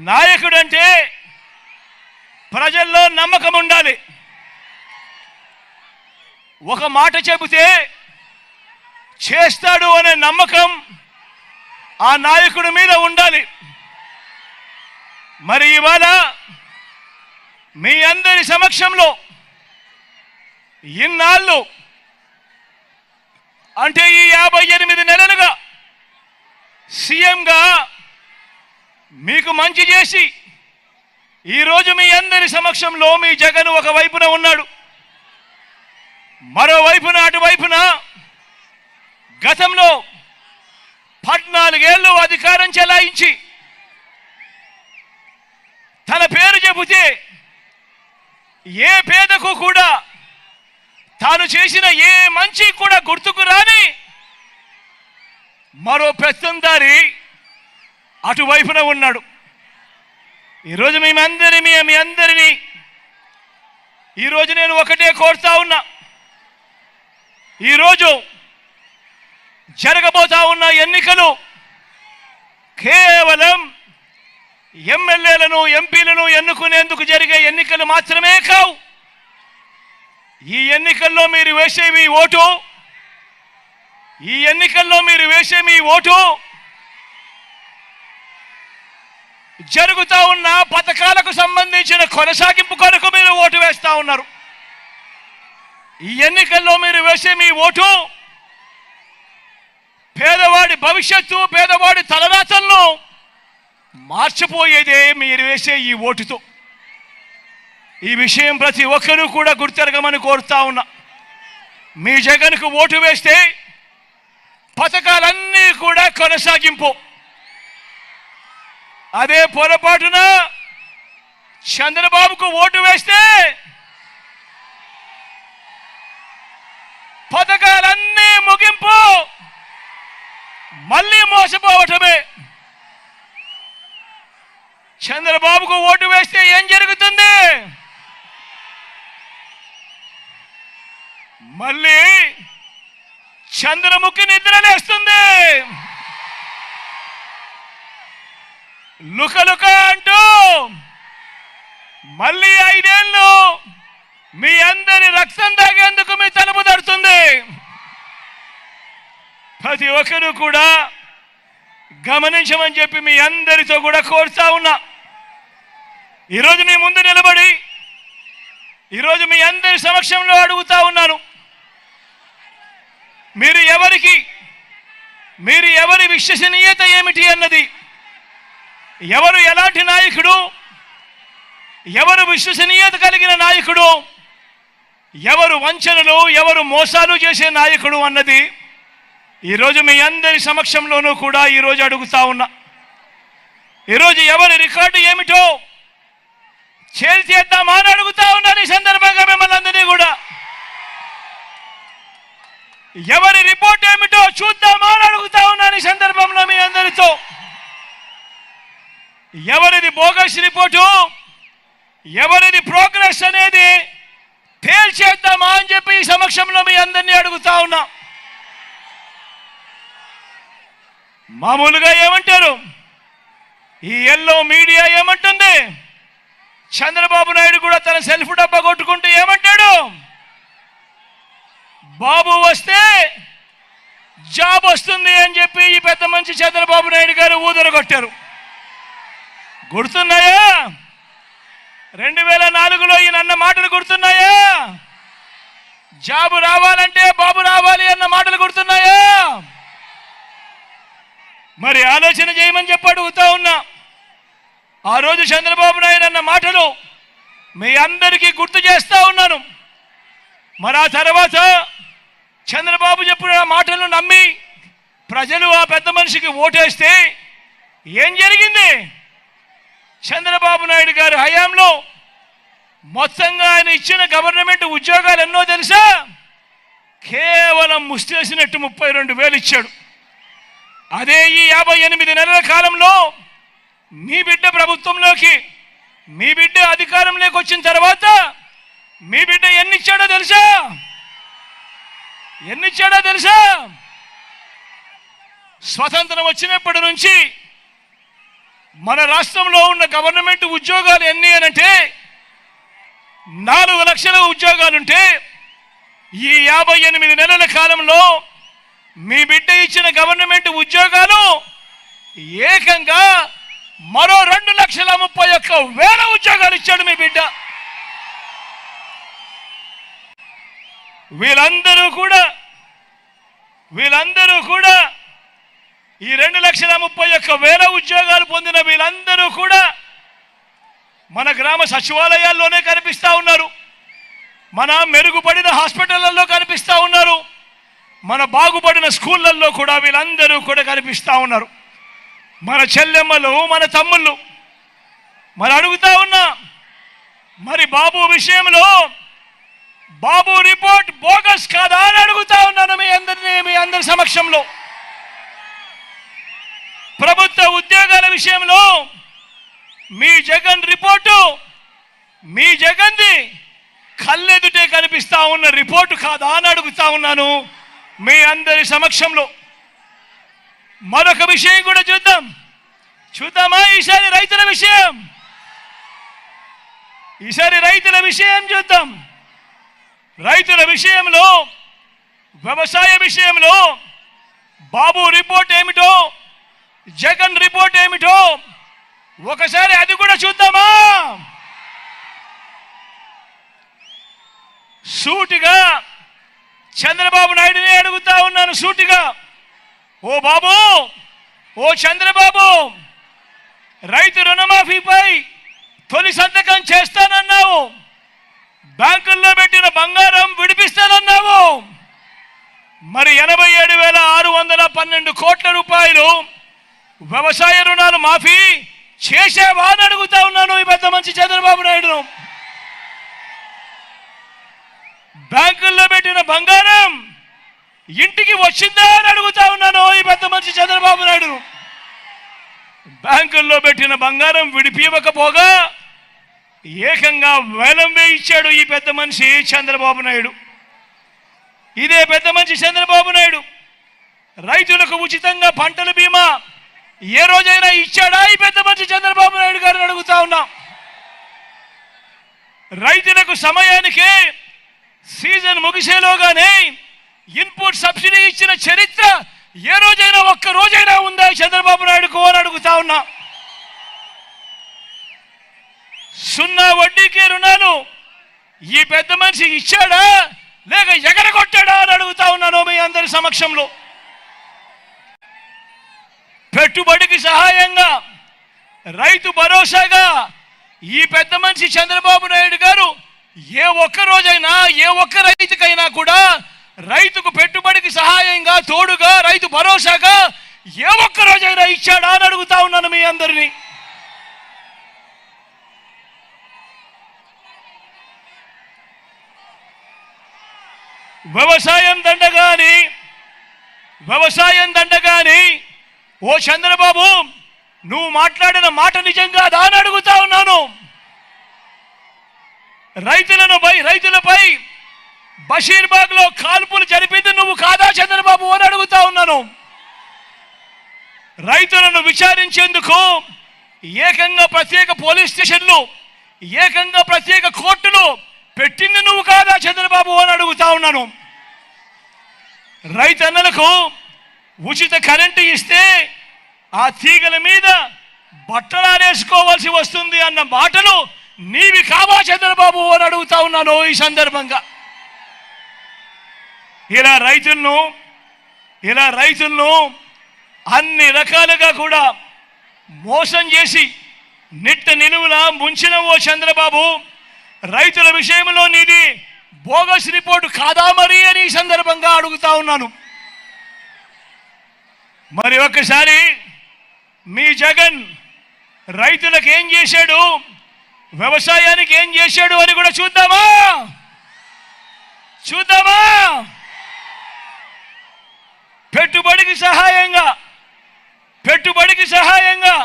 నాయకుడంటే ప్రజల్లో నమ్మకం ఉండాలి. ఒక మాట చెబితే చేస్తాడు అనే నమ్మకం ఆ నాయకుడి మీద ఉండాలి. మరి ఇవాళ మీ అందరి సమక్షంలో ఇన్నాళ్ళు అంటే ఈ 58 నెలలుగా సీఎంగా మీకు మంచి చేసి ఈరోజు మీ అందరి సమక్షంలో మీ జగన్ ఒక వైపున ఉన్నాడు, మరోవైపున అటువైపున గతంలో 14 ఏళ్ళు అధికారం చెలాయించి తన పేరు చెబితే ఏ పేదకు కూడా తాను చేసిన ఏ మంచి కూడా గుర్తుకు రాని మరో పెత్తందారి అటువైపున ఉన్నాడు. ఈరోజు మీ అందరినీ ఈరోజు నేను ఒకటే కోరుతా ఉన్నా. ఈరోజు జరగబోతా ఉన్న ఎన్నికలు కేవలం ఎమ్మెల్యేలను ఎంపీలను ఎన్నుకునేందుకు జరిగే ఎన్నికలు మాత్రమే కావు. ఈ ఎన్నికల్లో మీరు వేసే మీ ఓటు జరుగుతూ ఉన్న పథకాలకు సంబంధించిన కొనసాగింపు కొరకు మీరు ఓటు వేస్తా ఉన్నారు. ఈ ఎన్నికల్లో మీరు వేసే మీ ఓటు పేదవాడి భవిష్యత్తు, పేదవాడి తలరాతలను మార్చిపోయేదే మీరు వేసే ఈ ఓటుతో. ఈ విషయం ప్రతి ఒక్కరూ కూడా గుర్తెరగమని కోరుతా ఉన్నా. మీ జగన్కు ఓటు వేస్తే పథకాలన్నీ కూడా కొనసాగింపు. అదే పొరపాటున చంద్రబాబుకు ఓటు వేస్తే పథకాలన్నీ ముగింపు, మళ్ళీ మోసపోవటమే. చంద్రబాబుకు ఓటు వేస్తే ఏం జరుగుతుంది? మళ్ళీ చంద్రముఖి నిద్రలేస్తుంది. లుకలుక అంటూ మళ్ళీ 5 ఏళ్ళు మీ అందరి రక్తం తాగేందుకు మీ తలుపు తడుతుంది. ప్రతి ఒక్కరూ కూడా గమనించమని చెప్పి మీ అందరితో కూడా కోరుతా ఉన్నా. ఈరోజు మీ ముందు నిలబడి ఈరోజు మీ అందరి సమక్షంలో అడుగుతా ఉన్నాను, మీరు ఎవరి విశ్వసనీయత ఏమిటి అన్నది, ఎవరు ఎలాంటి నాయకుడు, ఎవరు విశ్వసనీయత కలిగిన నాయకుడు, ఎవరు వంచనలు ఎవరు మోసాలు చేసే నాయకుడు అన్నది ఈరోజు మీ అందరి సమక్షంలోనూ కూడా ఈరోజు అడుగుతా ఉన్నా. ఈరోజు ఎవరి రికార్డు ఏమిటో చేద్దామా అని అడుగుతా ఉన్నాను. ఈ సందర్భంగా మిమ్మల్ని అందరినీ కూడా ఎవరి రిపోర్ట్ ఏమిటో చూద్దామా అని అడుగుతా ఉన్నాను. ఈ సందర్భంలో మీ అందరితో ఎవరిది బోగస్ రిపోర్టు, ఎవరిది ప్రోగ్రెస్ అనేది తేల్చేద్దామా అని చెప్పి ఈ సమక్షంలో మీ అందరినీ అడుగుతా ఉన్నా. మామూలుగా ఏమంటారు, ఈ ఎల్లో మీడియా ఏమంటుంది, చంద్రబాబు నాయుడు కూడా తన సెల్ఫ్ డబ్బా కొట్టుకుంటూ ఏమంటాడు, బాబు వస్తే జాబ్ వస్తుంది అని చెప్పి ఈ పెద్ద మంచి చంద్రబాబు నాయుడు గారు ఊదరగొట్టారు. గుర్తున్నాయా? 2004లో ఈయన అన్న మాటలు గుర్తున్నాయా? జాబు రావాలంటే బాబు రావాలి అన్న మాటలు గుర్తున్నాయా? మరి ఆలోచన చేయమని చెప్పి అడుగుతా ఉన్నా. ఆ రోజు చంద్రబాబు నాయుడు అన్న మాటలు మీ అందరికీ గుర్తు చేస్తా ఉన్నాను. మరి ఆ తర్వాత చంద్రబాబు చెప్పిన మాటలను నమ్మి ప్రజలు ఆ పెద్ద మనిషికి ఓటేస్తే ఏం జరిగింది? చంద్రబాబు నాయుడు గారి హయాంలో మొత్తంగా ఆయన ఇచ్చిన గవర్నమెంట్ ఉద్యోగాలు ఎన్నో తెలుసా? కేవలం ముష్టేసినట్టు 32,000 ఇచ్చాడు. అదే ఈ 58 నెలల కాలంలో మీ బిడ్డ ప్రభుత్వంలోకి, మీ బిడ్డ అధికారంలోకి వచ్చిన తర్వాత మీ బిడ్డ ఎన్నిచ్చాడో తెలుసా? స్వతంత్రం వచ్చినప్పటి నుంచి మన రాష్ట్రంలో ఉన్న గవర్నమెంట్ ఉద్యోగాలు ఎన్ని అనంటే 4 లక్షల ఉద్యోగాలుంటే ఈ 58 నెలల కాలంలో మీ బిడ్డ ఇచ్చిన గవర్నమెంట్ ఉద్యోగాలు ఏకంగా మరో 2,31,000 ఉద్యోగాలు ఇచ్చాడు మీ బిడ్డ. వీళ్ళందరూ కూడా ఈ 2,31,000 ఉద్యోగాలు పొందిన వీళ్ళందరూ కూడా మన గ్రామ సచివాలయాల్లోనే కనిపిస్తూ ఉన్నారు, మన మెరుగుపడిన హాస్పిటళ్లలో కనిపిస్తూ ఉన్నారు, మన బాగుపడిన స్కూళ్ళల్లో కూడా వీళ్ళందరూ కూడా కనిపిస్తూ ఉన్నారు. మన చెల్లెమ్మలు, మన తమ్ముళ్ళు. మరి అడుగుతా ఉన్నా, మరి బాబు విషయంలో బాబు రిపోర్ట్ బోగస్ కాదా అని అడుగుతా ఉన్నాను మీ అందరి సమక్షంలో. ప్రభుత్వ ఉద్యోగాల విషయంలో మీ జగన్ రిపోర్టు, మీ జగన్ది కళ్ళెదుటే కనిపిస్తా ఉన్న రిపోర్టు కాదా అని అడుగుతా ఉన్నాను మీ అందరి సమక్షంలో. మరొక విషయం కూడా చూద్దామా ఈసారి రైతుల విషయం చూద్దాం. రైతుల విషయంలో, వ్యవసాయ విషయంలో బాబు రిపోర్ట్ ఏమిటో, జగన్ రిపోర్ట్ ఏమిటో ఒకసారి అది కూడా చూద్దామా. సూటిగా చంద్రబాబు నాయుడుని అడుగుతా ఉన్నాను, సూటిగా, ఓ బాబు, ఓ చంద్రబాబు, రైతు రుణమాఫీపై తొలి సంతకం చేస్తానన్నావు, బ్యాంకుల్లో పెట్టిన బంగారం విడిపిస్తానన్నావు, మరి 87,612 కోట్ల రూపాయలు వ్యవసాయ రుణాలు మాఫీ చేసేవా అని అడుగుతా ఉన్నాను ఈ పెద్ద మంచి చంద్రబాబు నాయుడును. బ్యాంకుల్లో పెట్టిన బంగారం ఇంటికి వచ్చిందా అని అడుగుతా ఉన్నాను ఈ పెద్ద మంచి చంద్రబాబు నాయుడును. బ్యాంకుల్లో పెట్టిన బంగారం విడిపివ్వకపోగా ఏకంగా వేలం వేయించాడు ఈ పెద్ద మనిషి చంద్రబాబు నాయుడు. ఇదే పెద్ద మనిషి చంద్రబాబు నాయుడు రైతులకు ఉచితంగా పంటల బీమా ఏ రోజైనా ఇచ్చాడా ఈ పెద్ద మనిషి చంద్రబాబు నాయుడు గారిని అడుగుతా ఉన్నా. రైతులకు సమయానికే సీజన్ ముగిసేలోగానే ఇన్పుట్ సబ్సిడీ ఇచ్చిన చరిత్ర ఏ రోజైనా ఒక్క రోజైనా ఉందా చంద్రబాబు నాయుడుకు అని అడుగుతా ఉన్నా. 0 వడ్డీకే రుణాలు ఈ పెద్ద మనిషి ఇచ్చాడా లేక ఎగరగొట్టాడా అని అడుగుతా ఉన్నాను మీ అందరి సమక్షంలో. పెట్టుబడికి సహాయంగా, రైతు భరోసాగా ఈ పెద్ద మనిషి చంద్రబాబు నాయుడు గారు ఏ ఒక్క రోజైనా, ఏ ఒక్క రైతుకైనా కూడా రైతుకు పెట్టుబడికి సహాయంగా, తోడుగా, రైతు భరోసాగా ఏ ఒక్క రోజైనా ఇచ్చాడా అని అడుగుతా ఉన్నాను మీ అందరినీ. వ్యవసాయం దండగాని ఓ చంద్రబాబు, నువ్వు మాట్లాడిన మాట నిజంగా దాని అడుగుతా ఉన్నాను. రైతులపై బషీర్బాగ్ లో కాల్పులు జరిపింది నువ్వు కాదా చంద్రబాబు అని అడుగుతా ఉన్నాను. రైతులను విచారించేందుకు ఏకంగా ప్రత్యేక పోలీస్ స్టేషన్లు, ఏకంగా ప్రత్యేక కోర్టులు పెట్టింది నువ్వు కాదా చంద్రబాబు అని అడుగుతా ఉన్నాను. రైతన్నలకు ఉచిత కరెంటు ఇస్తే ఆ తీగల మీద బట్టలారేసుకోవాల్సి వస్తుంది అన్న మాటలు నీవి కావా చంద్రబాబు అని అడుగుతా ఉన్నాను ఈ సందర్భంగా. ఇలా రైతులను అన్ని రకాలుగా కూడా మోసం చేసి నిట్ట నిలువులా ముంచిన ఓ చంద్రబాబు, రైతుల విషయంలో నీది బోగస్ రిపోర్టు కాదా మరి అని ఈ సందర్భంగా అడుగుతా ఉన్నాను. మరి ఒక్కసారి మీ జగన్ రైతులకు ఏం చేశాడు, వ్యవసాయానికి ఏం చేశాడు అని కూడా చూద్దామా. పెట్టుబడికి సహాయంగా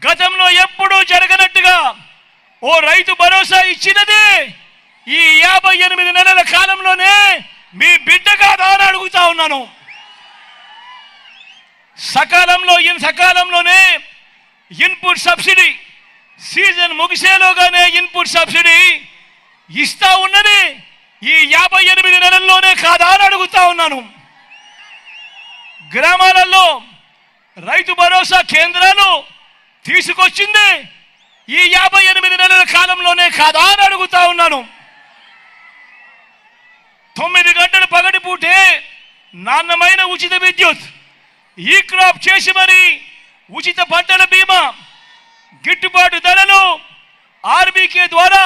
గతంలో ఎప్పుడూ జరగనట్టుగా ఓ రైతు భరోసా ఇచ్చినది ఈ 58 నెలల కాలంలోనే మీ బిడ్డ కాదా అని అడుగుతా ఉన్నాను. సకాలంలోనే ఇన్పుట్ ఇన్పుట్ సబ్సిడీ సీజన్ ముగిసేలోగానే ఇన్పుట్ సబ్సిడీ ఇస్తా ఉన్నది ఈ 58 నెలల్లోనే కాదా అని అడుగుతా ఉన్నాను. గ్రామాలలో రైతు భరోసా కేంద్రాలు తీసుకొచ్చింది ఈ 58 నెలల కాలంలోనే కాదా అని అడుగుతా ఉన్నాను. 9 గంటలు పగటిపూటే నాణ్యమైన ఉచిత విద్యుత్, ఈ క్రాప్ చేసి మరి ఉచిత పంటల బీమా, గిట్టుబాటు ధరలు ఆర్బీకే ద్వారా